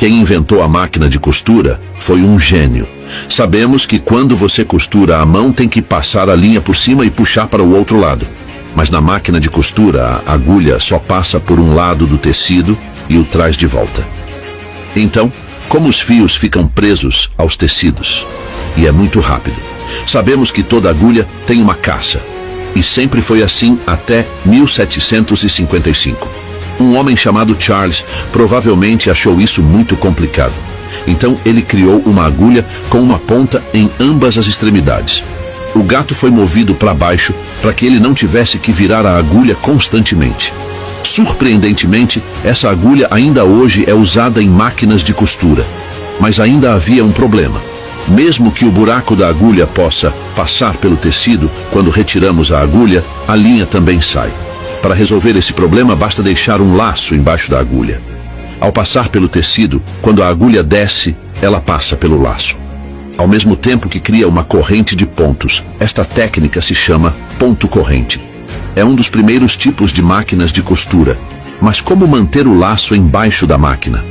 quem inventou a máquina de costura foi um gênio. Sabemos que quando você costura a mão tem que passar a linha por cima e puxar para o outro lado. Mas na máquina de costura a agulha só passa por um lado do tecido e o traz de volta. Então, como os fios ficam presos aos tecidos? E é muito rápido. Sabemos que toda agulha tem uma caça. E sempre foi assim até 1755. Um homem chamado Charles provavelmente achou isso muito complicado. Então ele criou uma agulha com uma ponta em ambas as extremidades. O gato foi movido para baixo para que ele não tivesse que virar a agulha constantemente. Surpreendentemente, essa agulha ainda hoje é usada em máquinas de costura. Mas ainda havia um problema. Mesmo que o buraco da agulha possa passar pelo tecido, quando retiramos a agulha, a linha também sai. Para resolver esse problema, basta deixar um laço embaixo da agulha. Ao passar pelo tecido, quando a agulha desce, ela passa pelo laço. Ao mesmo tempo que cria uma corrente de pontos, esta técnica se chama ponto corrente. É um dos primeiros tipos de máquinas de costura. Mas como manter o laço embaixo da máquina?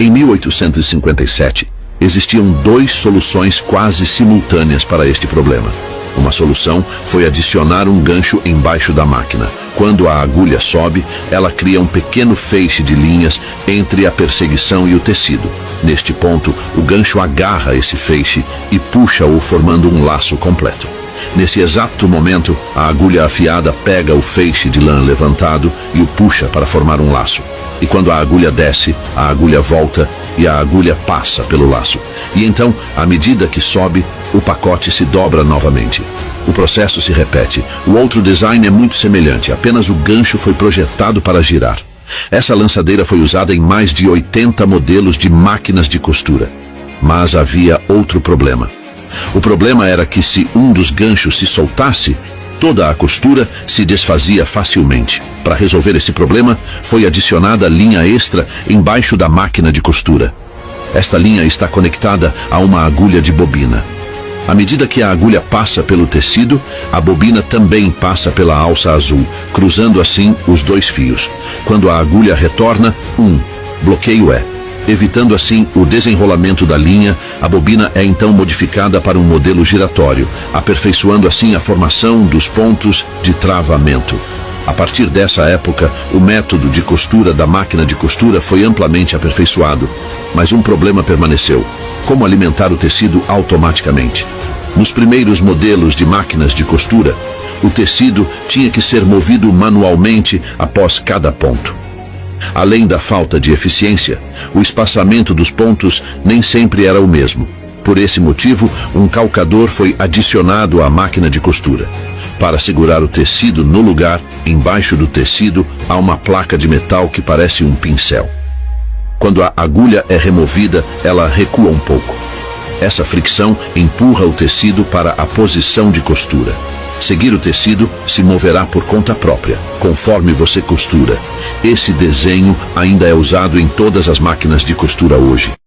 Em 1857, existiam duas soluções quase simultâneas para este problema. Uma solução foi adicionar um gancho embaixo da máquina. Quando a agulha sobe, ela cria um pequeno feixe de linhas entre a perseguição e o tecido. Neste ponto, o gancho agarra esse feixe e puxa-o formando um laço completo. Nesse exato momento, a agulha afiada pega o feixe de lã levantado e o puxa para formar um laço. E quando a agulha desce, a agulha volta e a agulha passa pelo laço. E então, à medida que sobe, o pacote se dobra novamente. O processo se repete. O outro design é muito semelhante, apenas o gancho foi projetado para girar. Essa lançadeira foi usada em mais de 80 modelos de máquinas de costura. Mas havia outro problema. O problema era que se um dos ganchos se soltasse, toda a costura se desfazia facilmente. Para resolver esse problema, foi adicionada linha extra embaixo da máquina de costura. Esta linha está conectada a uma agulha de bobina. À medida que a agulha passa pelo tecido, a bobina também passa pela alça azul, cruzando assim os dois fios. Quando a agulha retorna, bloqueio é. Evitando assim o desenrolamento da linha, a bobina é então modificada para um modelo giratório, aperfeiçoando assim a formação dos pontos de travamento. A partir dessa época, o método de costura da máquina de costura foi amplamente aperfeiçoado, mas um problema permaneceu: como alimentar o tecido automaticamente. Nos primeiros modelos de máquinas de costura, o tecido tinha que ser movido manualmente após cada ponto. Além da falta de eficiência, o espaçamento dos pontos nem sempre era o mesmo. Por esse motivo, um calcador foi adicionado à máquina de costura. Para segurar o tecido no lugar, embaixo do tecido, há uma placa de metal que parece um pincel. Quando a agulha é removida, ela recua um pouco. Essa fricção empurra o tecido para a posição de costura. Seguir o tecido se moverá por conta própria, conforme você costura. Esse desenho ainda é usado em todas as máquinas de costura hoje.